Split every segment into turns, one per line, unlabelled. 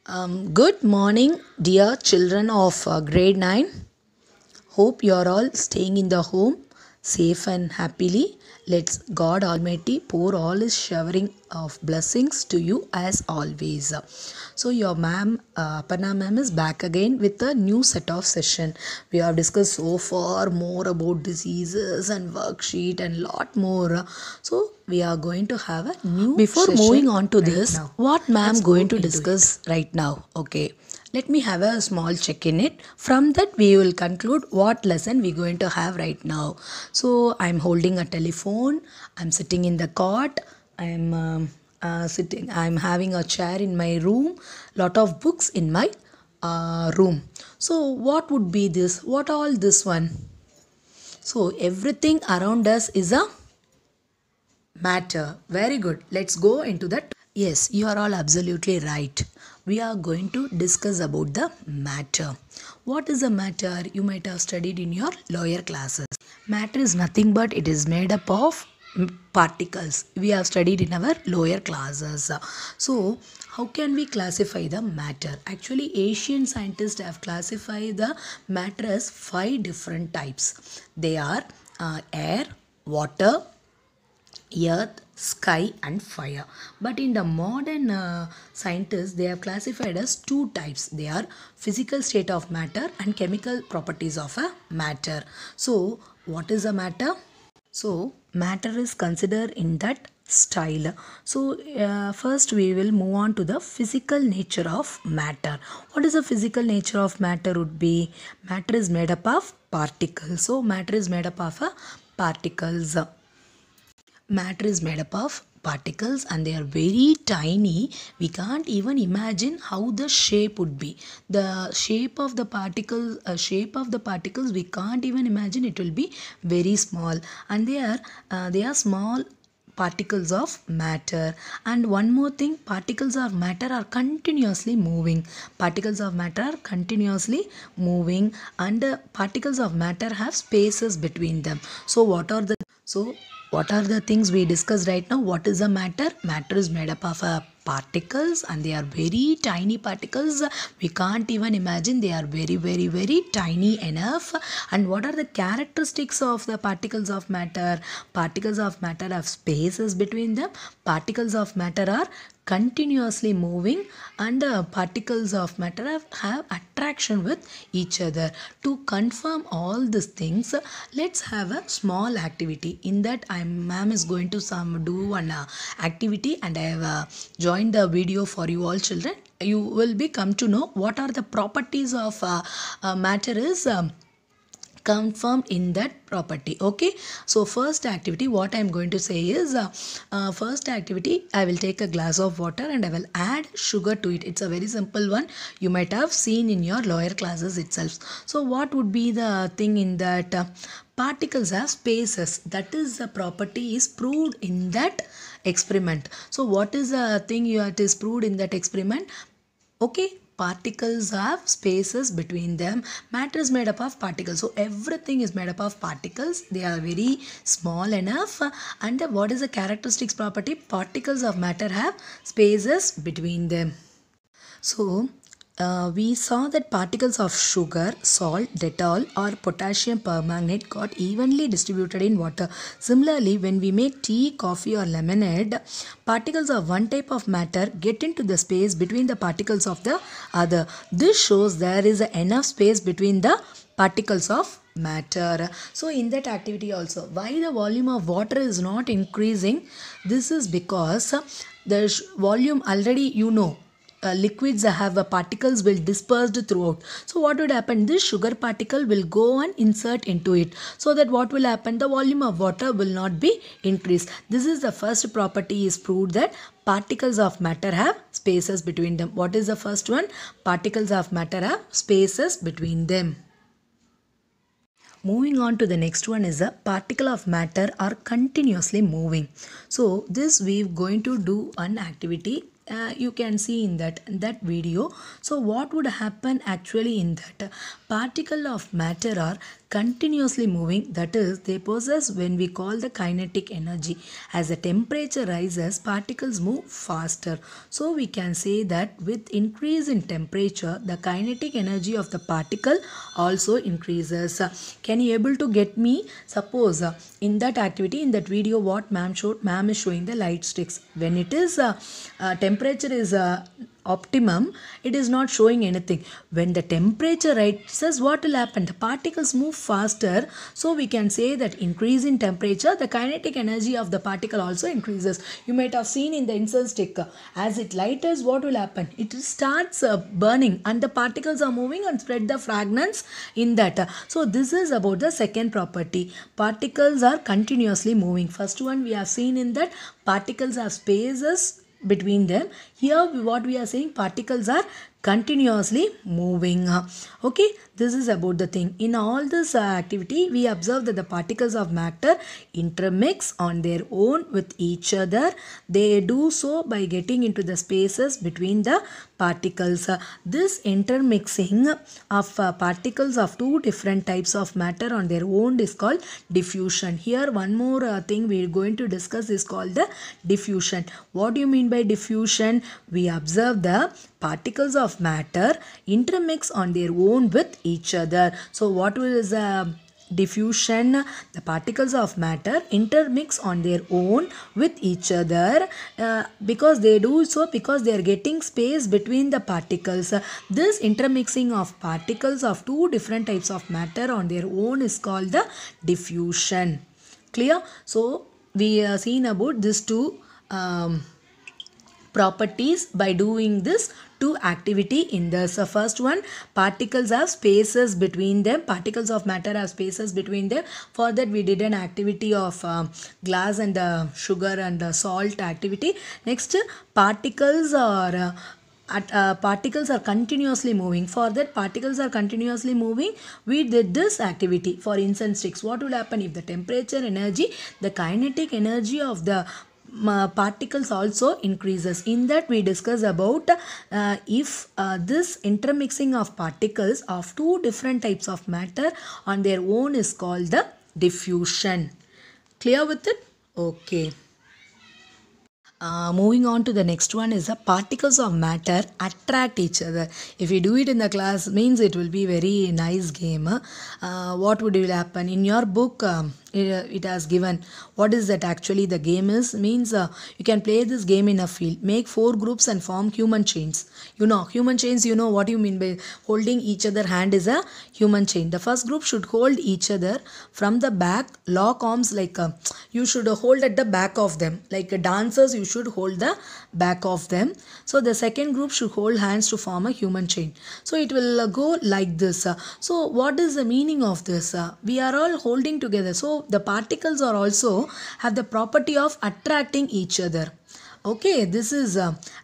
Good morning, dear children of grade 9. Hope you are all staying in the home safe and happily. Let's God Almighty pour all His showering of blessings to you as always. So your ma'am, Aparna ma'am is back again with a new set of session. We have discussed so far more about diseases and worksheet and lot more. So we are going to have a new
Before
session
moving on to
right
this,
now.
what ma'am
Let's
going
go
to
into
discuss
right now? Okay, let me have a small check in it. From that we will conclude what lesson we're going to have right now. So I'm holding a telephone, I'm sitting in the cot, I'm having a chair in my room, lot of books in my room. So what would be this, what all this one? So everything around us is a matter. Very good. Let's go into that. Yes, you are all absolutely right. We are going to discuss about the matter. What is a matter? You might have studied in your lower classes. Matter is nothing but it is made up of particles. We have studied in our lower classes. So, how can we classify the matter? Actually, Asian scientists have classified the matter as 5 different types. They are air, water, earth, sky and fire. But in the modern scientists, they have classified as 2 types. They are physical state of matter and chemical properties of a matter. So what is a matter? So matter is considered in that style. So first we will move on to the physical nature of matter. What is the physical nature of matter would be? Matter is made up of particles. So matter is made up of particles. Matter is made up of particles and they are very tiny. We can't even imagine how the shape would be. The shape of the particles we can't even imagine. It will be very small, and they are small particles of matter. And one more thing, particles of matter are continuously moving. Particles of matter are continuously moving, and particles of matter have spaces between them. So what are the things we discussed right now? What is the matter? Matter is made up of particles, and they are very tiny particles. We can't even imagine. They are very, very, very tiny enough. And what are the characteristics of the particles of matter? Particles of matter have spaces between them. Particles of matter are continuously moving, and particles of matter have attraction with each other. To confirm all these things, let's have a small activity. In that, ma'am is going to do one activity, and I have joined the video for you all children. You will be come to know what are the properties of matter is confirmed in that property. Okay, so first activity, what I'm going to say is first activity, I will take a glass of water and I will add sugar to it. It's a very simple one. You might have seen in your lower classes itself. So what would be the thing in that? Particles have spaces. That is the property is proved in that experiment. So what is the thing it is proved in that experiment? Okay, particles have spaces between them. Matter is made up of particles. So everything is made up of particles. They are very small enough. And what is the characteristics property? Particles of matter have spaces between them. So, we saw that particles of sugar, salt, Dettol or potassium permanganate got evenly distributed in water. Similarly, when we make tea, coffee or lemonade, particles of one type of matter get into the space between the particles of the other. This shows there is enough space between the particles of matter. So in that activity also, why the volume of water is not increasing? This is because the volume already liquids have particles will dispersed throughout. So what would happen? This sugar particle will go and insert into it, so that what will happen? The volume of water will not be increased. This is the first property is proved, that particles of matter have spaces between them. What is the first one? Particles of matter have spaces between them. Moving on to the next one is a particle of matter are continuously moving. So this we're going to do an activity. You can see in that video. So what would happen actually in that? Particle of matter are continuously moving, that is they possess when we call the kinetic energy. As the temperature rises, particles move faster. So we can say that with increase in temperature, the kinetic energy of the particle also increases. Can you able to get me? Suppose in that activity, in that video what ma'am showed, ma'am is showing the light sticks. When it is temperature is optimum, it is not showing anything. When the temperature rises, what will happen? The particles move faster. So we can say that increase in temperature, the kinetic energy of the particle also increases. You might have seen in the incense stick, as it lightens, what will happen? It starts burning and the particles are moving and spread the fragrance in that. So this is about the second property. Particles are continuously moving. First one we have seen in that particles have spaces between them. Here what we are saying, particles are continuously moving. Okay, this is about the thing. In all this activity, we observe that the particles of matter intermix on their own with each other. They do so by getting into the spaces between the particles. This intermixing of particles of two different types of matter on their own is called diffusion. Here one more thing we are going to discuss is called the diffusion. What do you mean by diffusion? We observe the particles of matter intermix on their own with each other. So what is diffusion? The particles of matter intermix on their own with each other because they do so because they are getting space between the particles. This intermixing of particles of two different types of matter on their own is called the diffusion. Clear? So we seen about these two properties by doing this two activity in this. First one, particles have spaces between them. Particles of matter have spaces between them. For that we did an activity of glass and sugar and salt activity. Next, particles are particles are continuously moving. For that, particles are continuously moving, we did this activity for incense sticks. What will happen if the temperature energy, the kinetic energy of the particles also increases? In that we discuss about if this intermixing of particles of two different types of matter on their own is called the diffusion. Clear with it? Okay. Moving on to the next one is the particles of matter attract each other. If you do it in the class, means it will be very nice game. What would will happen in your book? It has given what is that actually the game is, means you can play this game in a field, make 4 groups and form human chains. You know human chains, you know what you mean by holding each other hand is a human chain. The first group should hold each other from the back, lock arms, like you should hold at the back of them, like dancers you should hold the back of them. So the second group should hold hands to form a human chain. So it will go like this. So what is the meaning of this? We are all holding together, so the particles are also have the property of attracting each other. Okay, this is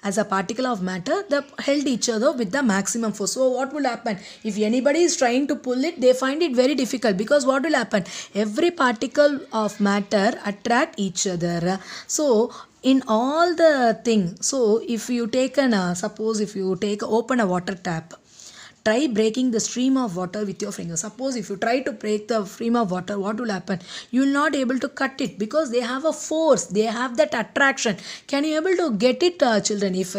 as a particle of matter, they held each other with the maximum force. So what will happen? If anybody is trying to pull it, they find it very difficult, because what will happen? Every particle of matter attract each other. So in all the thing, so if you take an suppose if you open a water tap, try breaking the stream of water with your finger. Suppose if you try to break the stream of water, what will happen? You will not able to cut it, because they have a force, they have that attraction. Can you able to get it, children? If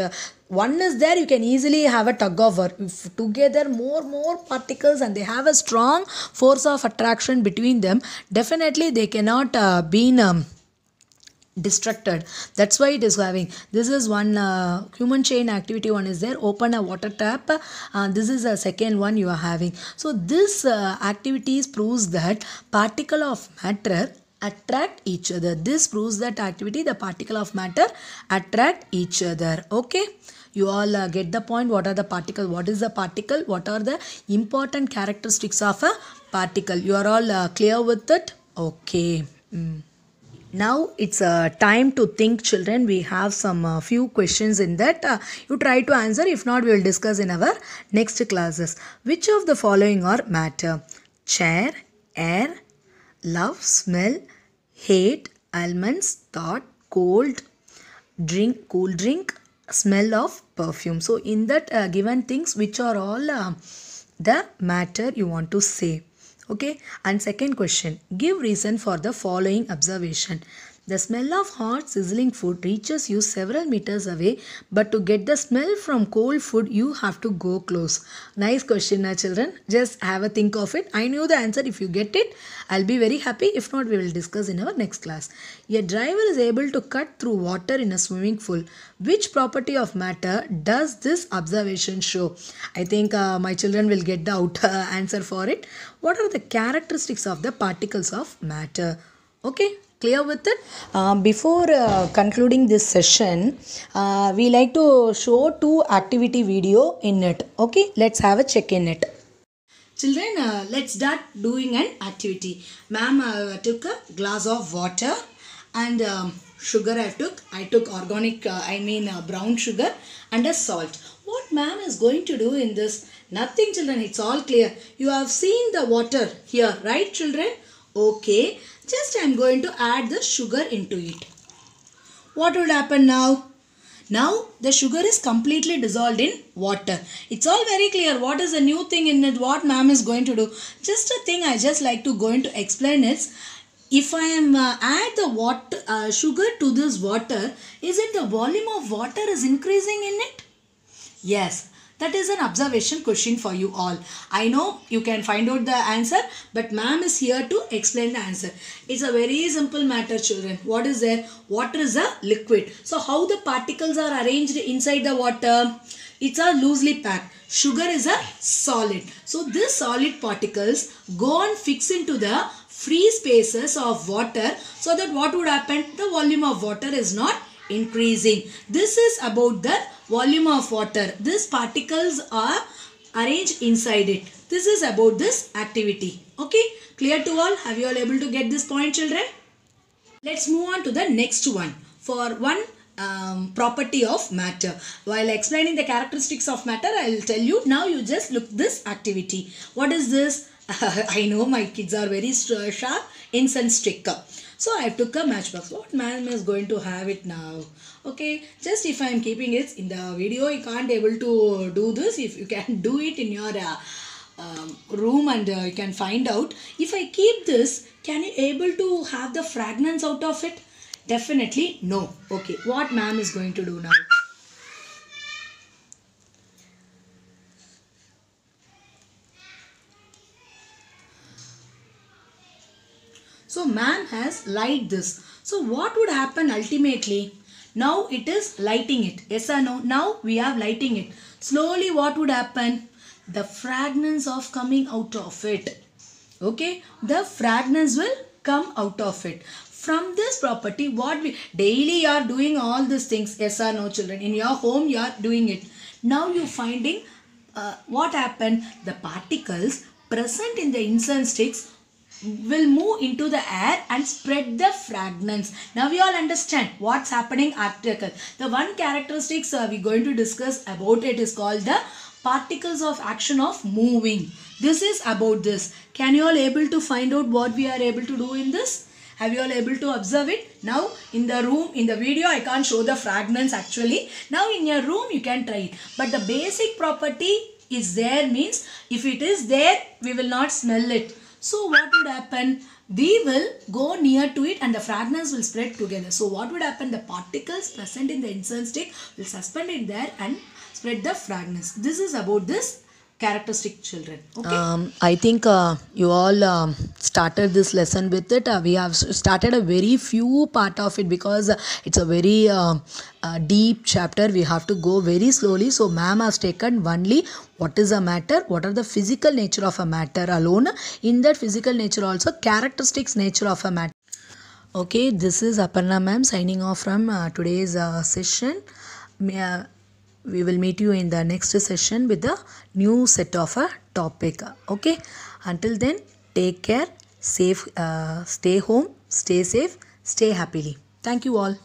one is there, you can easily have a tug of war. If together more particles and they have a strong force of attraction between them, definitely they cannot be distracted. That's why it is having, this is one human chain activity. One is there, open a water tap. This is a second one you are having. So this activities proves that particle of matter attract each other. This proves that activity, the particle of matter attract each other. Okay, you all get the point. What are the particle? What is the particle? What are the important characteristics of a particle? You are all clear with it? Okay. Now it's time to think, children. We have some few questions in that. You try to answer. If not, we will discuss in our next classes. Which of the following are matter? Chair, air, love, smell, hate, almonds, thought, cold, drink, cool drink, smell of perfume. So in that given things, which are all the matter you want to say. Okay, and second question, give reason for the following observation. The smell of hot sizzling food reaches you several meters away, but to get the smell from cold food, you have to go close. Nice question, children. Just have a think of it. I knew the answer. If you get it, I'll be very happy. If not, we will discuss in our next class. A driver is able to cut through water in a swimming pool. Which property of matter does this observation show? I think my children will get the answer for it. What are the characteristics of the particles of matter? Okay, clear with it? Before concluding this session, we like to show two activity video in it. Okay, let's have a check in it. Children, let's start doing an activity. Ma'am took a glass of water and sugar I took organic, brown sugar and a salt. What ma'am is going to do in this? Nothing, children, it's all clear. You have seen the water here, right, children? Okay, just I am going to add the sugar into it. What would happen now? Now the sugar is completely dissolved in water. It's all very clear. What is the new thing in it? What ma'am is going to do? Just a thing I just like to going to explain is, if I am add the water sugar to this water, is it the volume of water is increasing in it? Yes. That is an observation question for you all. I know you can find out the answer, but ma'am is here to explain the answer. It's a very simple matter, children. What is there? Water is a liquid. So how the particles are arranged inside the water? It's a loosely packed. Sugar is a solid. So these solid particles go and fix into the free spaces of water, so that what would happen? The volume of water is not increasing. This is about the volume of water. These particles are arranged inside it. This is about this activity. Okay, clear to all? Have you all able to get this point, children? Let's move on to the next one. For one property of matter. While explaining the characteristics of matter, I will tell you. Now you just look this activity. What is this? I know my kids are very sharp. Incense stick. So I took a matchbox. What ma'am is going to have it now? Okay, just if I am keeping it in the video, you can't able to do this. If you can do it in your room and you can find out. If I keep this, can you able to have the fragrance out of it? Definitely no. Okay, what ma'am is going to do now? So ma'am has light this. So what would happen ultimately? Now it is lighting it. Yes or no? Now we are lighting it. Slowly what would happen? The fragrance of coming out of it. Okay. The fragrance will come out of it. From this property, what we daily you are doing all these things. Yes or no, children? In your home you are doing it. Now you finding what happened? The particles present in the incense sticks will move into the air and spread the fragrance. Now we all understand what's happening after. The one characteristics we're going to discuss about it is called the particles of action of moving. This is about this. Can you all able to find out what we are able to do in this? Have you all able to observe it? Now in the room, in the video I can't show the fragrance actually. Now in your room you can try it. But the basic property is there, means if it is there we will not smell it. So what would happen? We will go near to it and the fragrance will spread together. So what would happen? The particles present in the incense stick will suspend it there and spread the fragrance. This is about this characteristic, children. Okay. I think you all started this lesson with it. We have started a very few part of it because it's a very deep chapter. We have to go very slowly. So ma'am has taken only what is a matter, what are the physical nature of a matter alone. In that physical nature also characteristics nature of a matter. Okay, this is Aparna ma'am signing off from today's session. We will meet you in the next session with a new set of a topic. Okay, until then, take care, safe, stay home, stay safe, stay happily. Thank you all.